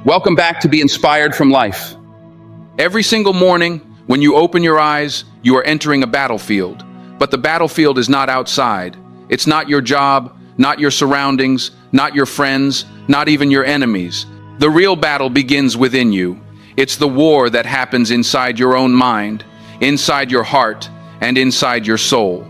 Welcome back to Be Inspired from Life. Every single morning, when you open your eyes, you are entering a battlefield. But the battlefield is not outside. It's not your job, not your surroundings, not your friends, not even your enemies. The real battle begins within you. It's the war that happens inside your own mind, inside your heart, and inside your soul.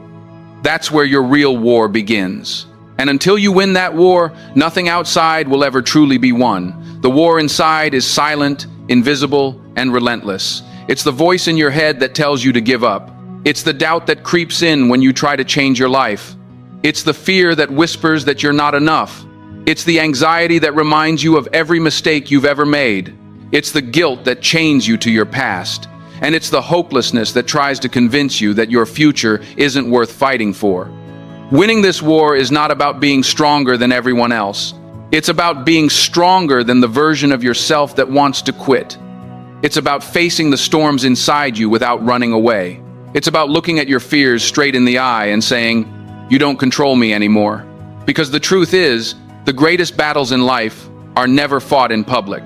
That's where your real war begins. And until you win that war, nothing outside will ever truly be won. The war inside is silent, invisible, and relentless. It's the voice in your head that tells you to give up. It's the doubt that creeps in when you try to change your life. It's the fear that whispers that you're not enough. It's the anxiety that reminds you of every mistake you've ever made. It's the guilt that chains you to your past. And it's the hopelessness that tries to convince you that your future isn't worth fighting for. Winning this war is not about being stronger than everyone else. It's about being stronger than the version of yourself that wants to quit. It's about facing the storms inside you without running away. It's about looking at your fears straight in the eye and saying, "You don't control me anymore." Because the truth is, the greatest battles in life are never fought in public.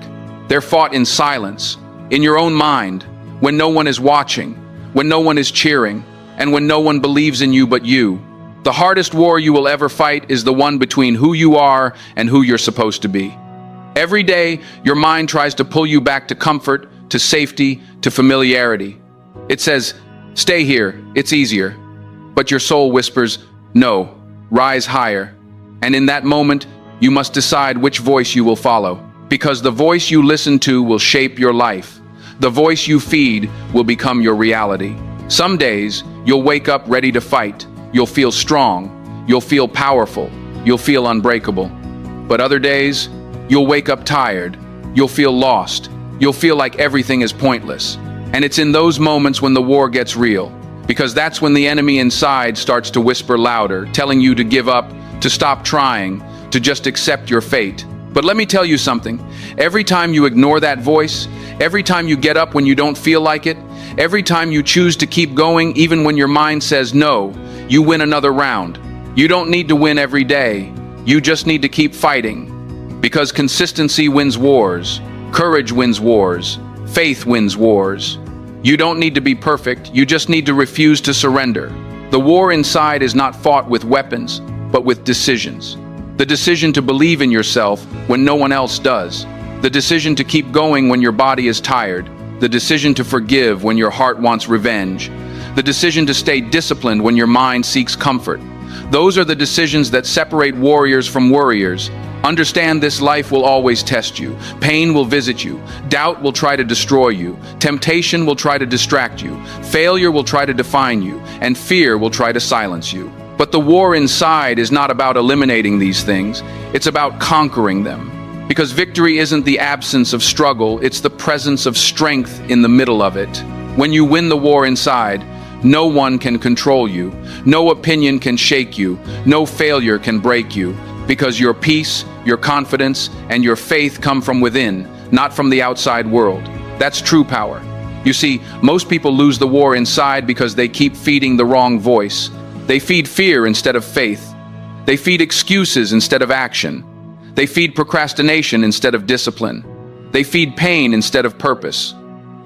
They're fought in silence, in your own mind, when no one is watching, when no one is cheering, and when no one believes in you but you. The hardest war you will ever fight is the one between who you are and who you're supposed to be. Every day, your mind tries to pull you back to comfort, to safety, to familiarity. It says, "Stay here, it's easier." But your soul whispers, "No, rise higher." And in that moment, you must decide which voice you will follow. Because the voice you listen to will shape your life. The voice you feed will become your reality. Some days, you'll wake up ready to fight. You'll feel strong, you'll feel powerful, you'll feel unbreakable. But other days, you'll wake up tired, you'll feel lost, you'll feel like everything is pointless. And it's in those moments when the war gets real, because that's when the enemy inside starts to whisper louder, telling you to give up, to stop trying, to just accept your fate. But let me tell you something, every time you ignore that voice, every time you get up when you don't feel like it, every time you choose to keep going even when your mind says no, you win another round. You don't need to win every day. You just need to keep fighting. Because consistency wins wars. Courage wins wars. Faith wins wars. You don't need to be perfect. You just need to refuse to surrender. The war inside is not fought with weapons, but with decisions. The decision to believe in yourself when no one else does. The decision to keep going when your body is tired. The decision to forgive when your heart wants revenge. The decision to stay disciplined when your mind seeks comfort. Those are the decisions that separate warriors from worriers. Understand this life will always test you. Pain will visit you. Doubt will try to destroy you. Temptation will try to distract you. Failure will try to define you. And fear will try to silence you. But the war inside is not about eliminating these things. It's about conquering them. Because victory isn't the absence of struggle, it's the presence of strength in the middle of it. When you win the war inside, no one can control you. No opinion can shake you. No failure can break you. Because your peace, your confidence, and your faith come from within, not from the outside world. That's true power. You see, most people lose the war inside because they keep feeding the wrong voice. They feed fear instead of faith. They feed excuses instead of action. They feed procrastination instead of discipline. They feed pain instead of purpose.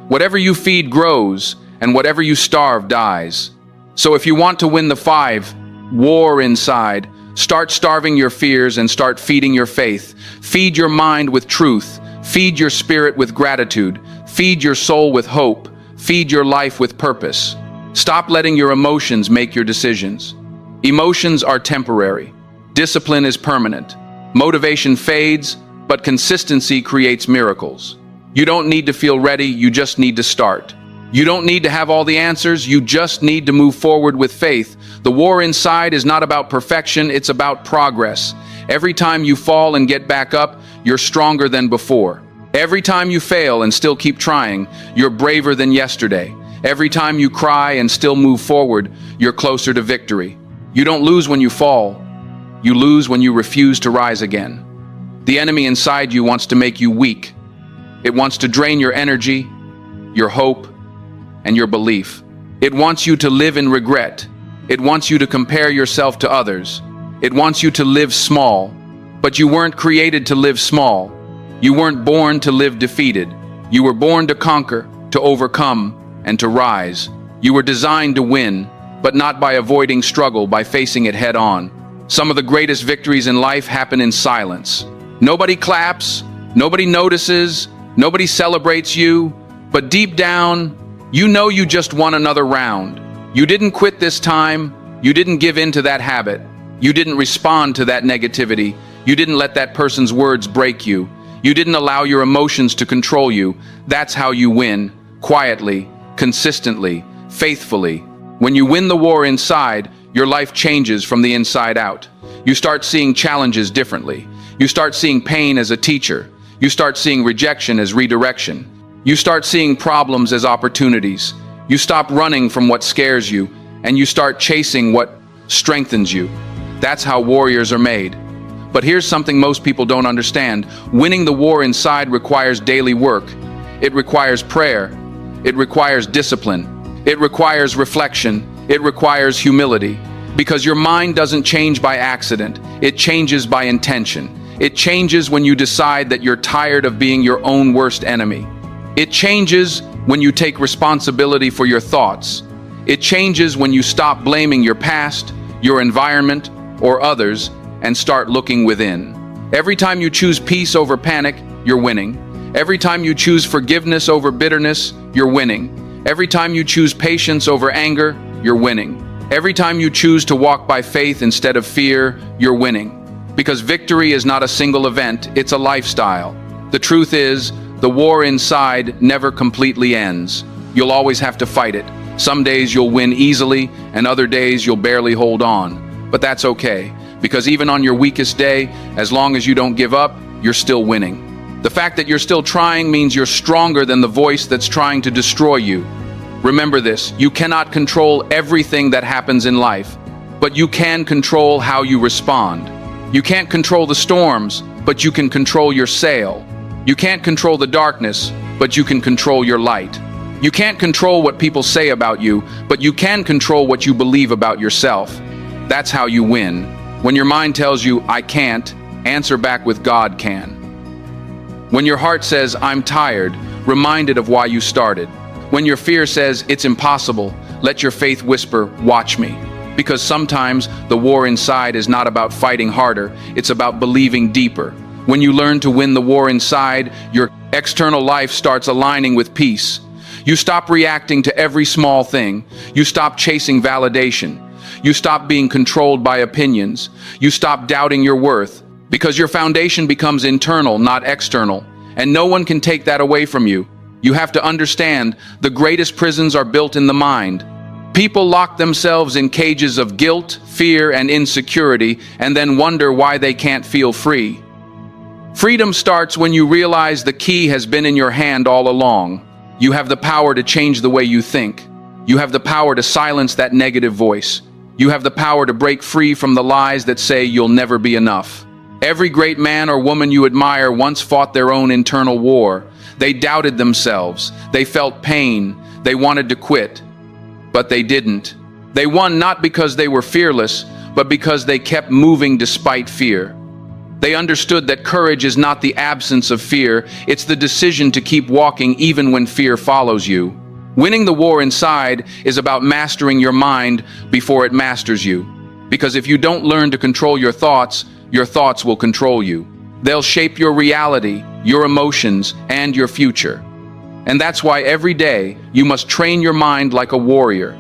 Whatever you feed grows, and whatever you starve dies. So if you want to win the war inside, start starving your fears and start feeding your faith. Feed your mind with truth. Feed your spirit with gratitude. Feed your soul with hope. Feed your life with purpose. Stop letting your emotions make your decisions. Emotions are temporary. Discipline is permanent. Motivation fades, but consistency creates miracles. You don't need to feel ready, you just need to start. You don't need to have all the answers, you just need to move forward with faith. The war inside is not about perfection, it's about progress. Every time you fall and get back up, you're stronger than before. Every time you fail and still keep trying, you're braver than yesterday. Every time you cry and still move forward, you're closer to victory. You don't lose when you fall, you lose when you refuse to rise again. The enemy inside you wants to make you weak. It wants to drain your energy, your hope, and your belief. It wants you to live in regret. It wants you to compare yourself to others. It wants you to live small. But you weren't created to live small. You weren't born to live defeated. You were born to conquer, to overcome, and to rise. You were designed to win, but not by avoiding struggle, by facing it head on. Some of the greatest victories in life happen in silence. Nobody claps, nobody notices, nobody celebrates you, but deep down, you know you just won another round. You didn't quit this time. You didn't give in to that habit. You didn't respond to that negativity. You didn't let that person's words break you. You didn't allow your emotions to control you. That's how you win, quietly, consistently, faithfully. When you win the war inside, your life changes from the inside out. You start seeing challenges differently. You start seeing pain as a teacher. You start seeing rejection as redirection. You start seeing problems as opportunities. You stop running from what scares you, and you start chasing what strengthens you. That's how warriors are made. But here's something most people don't understand. Winning the war inside requires daily work. It requires prayer. It requires discipline. It requires reflection. It requires humility. Because your mind doesn't change by accident. It changes by intention. It changes when you decide that you're tired of being your own worst enemy. It changes when you take responsibility for your thoughts. It changes when you stop blaming your past, your environment, or others, and start looking within. Every time you choose peace over panic, you're winning. Every time you choose forgiveness over bitterness, you're winning. Every time you choose patience over anger, you're winning. Every time you choose to walk by faith instead of fear, you're winning. Because victory is not a single event, it's a lifestyle. The truth is, the war inside never completely ends. You'll always have to fight it. Some days you'll win easily, and other days you'll barely hold on. But that's okay, because even on your weakest day, as long as you don't give up, you're still winning. The fact that you're still trying means you're stronger than the voice that's trying to destroy you. Remember this, you cannot control everything that happens in life, but you can control how you respond. You can't control the storms, but you can control your sail. You can't control the darkness, but you can control your light. You can't control what people say about you, but you can control what you believe about yourself. That's how you win. When your mind tells you, I can't, answer back with God can. When your heart says, I'm tired, remind it of why you started. When your fear says, it's impossible, let your faith whisper, watch me. Because sometimes the war inside is not about fighting harder, it's about believing deeper. When you learn to win the war inside, your external life starts aligning with peace. You stop reacting to every small thing. You stop chasing validation. You stop being controlled by opinions. You stop doubting your worth. Because your foundation becomes internal, not external. And no one can take that away from you. You have to understand, the greatest prisons are built in the mind. People lock themselves in cages of guilt, fear, and insecurity, and then wonder why they can't feel free. Freedom starts when you realize the key has been in your hand all along. You have the power to change the way you think. You have the power to silence that negative voice. You have the power to break free from the lies that say you'll never be enough. Every great man or woman you admire once fought their own internal war. They doubted themselves. They felt pain. They wanted to quit. But they didn't. They won not because they were fearless, but because they kept moving despite fear. They understood that courage is not the absence of fear, it's the decision to keep walking even when fear follows you. Winning the war inside is about mastering your mind before it masters you. Because if you don't learn to control your thoughts will control you. They'll shape your reality, your emotions, and your future. And that's why every day you must train your mind like a warrior.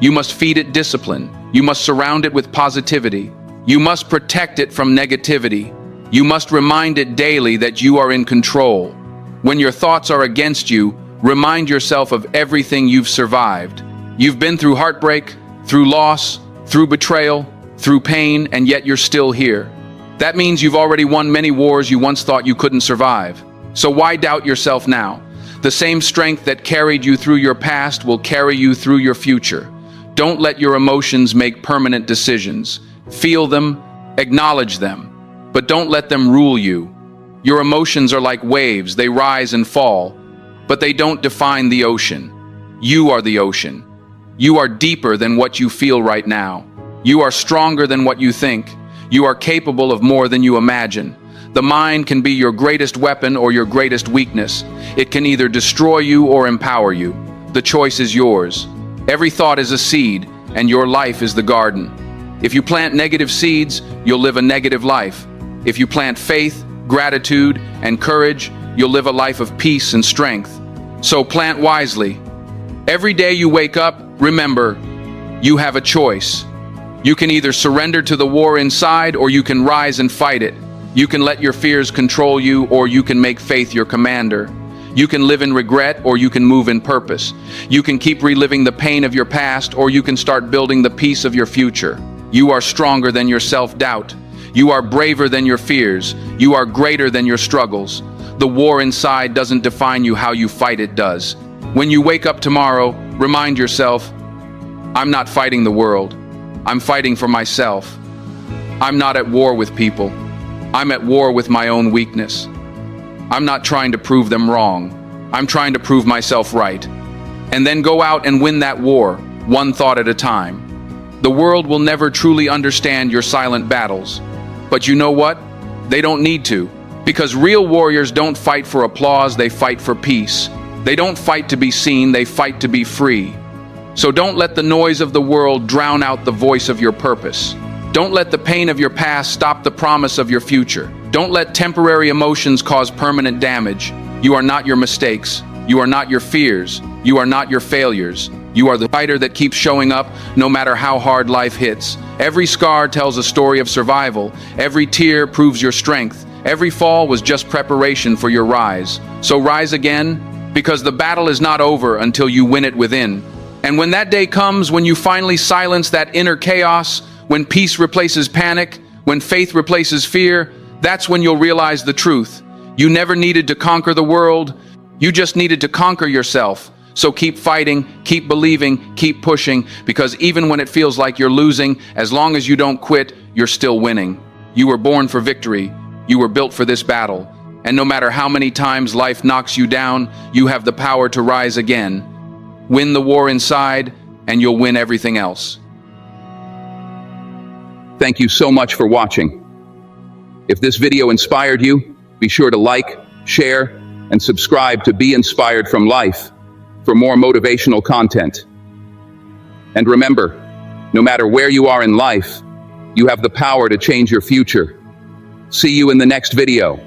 You must feed it discipline. You must surround it with positivity. You must protect it from negativity. You must remind it daily that you are in control. When your thoughts are against you, remind yourself of everything you've survived. You've been through heartbreak, through loss, through betrayal, through pain, and yet you're still here. That means you've already won many wars you once thought you couldn't survive. So why doubt yourself now? The same strength that carried you through your past will carry you through your future. Don't let your emotions make permanent decisions. Feel them, acknowledge them, but don't let them rule you. Your emotions are like waves, they rise and fall, but they don't define the ocean. You are the ocean. You are deeper than what you feel right now. You are stronger than what you think. You are capable of more than you imagine. The mind can be your greatest weapon or your greatest weakness. It can either destroy you or empower you. The choice is yours. Every thought is a seed, and your life is the garden. If you plant negative seeds, you'll live a negative life. If you plant faith, gratitude, and courage, you'll live a life of peace and strength. So plant wisely. Every day you wake up, remember, you have a choice. You can either surrender to the war inside, or you can rise and fight it. You can let your fears control you, or you can make faith your commander. You can live in regret, or you can move in purpose. You can keep reliving the pain of your past, or you can start building the peace of your future. You are stronger than your self-doubt. You are braver than your fears. You are greater than your struggles. The war inside doesn't define you, how you fight it does. When you wake up tomorrow, remind yourself, I'm not fighting the world. I'm fighting for myself. I'm not at war with people. I'm at war with my own weakness. I'm not trying to prove them wrong. I'm trying to prove myself right. And then go out and win that war, one thought at a time. The world will never truly understand your silent battles. But you know what? They don't need to. Because real warriors don't fight for applause, they fight for peace. They don't fight to be seen, they fight to be free. So don't let the noise of the world drown out the voice of your purpose. Don't let the pain of your past stop the promise of your future. Don't let temporary emotions cause permanent damage. You are not your mistakes. You are not your fears. You are not your failures. You are the fighter that keeps showing up no matter how hard life hits. Every scar tells a story of survival. Every tear proves your strength. Every fall was just preparation for your rise. So rise again, because the battle is not over until you win it within. And when that day comes, when you finally silence that inner chaos, when peace replaces panic, when faith replaces fear, that's when you'll realize the truth. You never needed to conquer the world. You just needed to conquer yourself. So keep fighting, keep believing, keep pushing, because even when it feels like you're losing, as long as you don't quit, you're still winning. You were born for victory. You were built for this battle. And no matter how many times life knocks you down, you have the power to rise again. Win the war inside, and you'll win everything else. Thank you so much for watching. If this video inspired you, be sure to like, share, and subscribe to Be Inspired from Life for more motivational content. And remember, no matter where you are in life, you have the power to change your future. See you in the next video.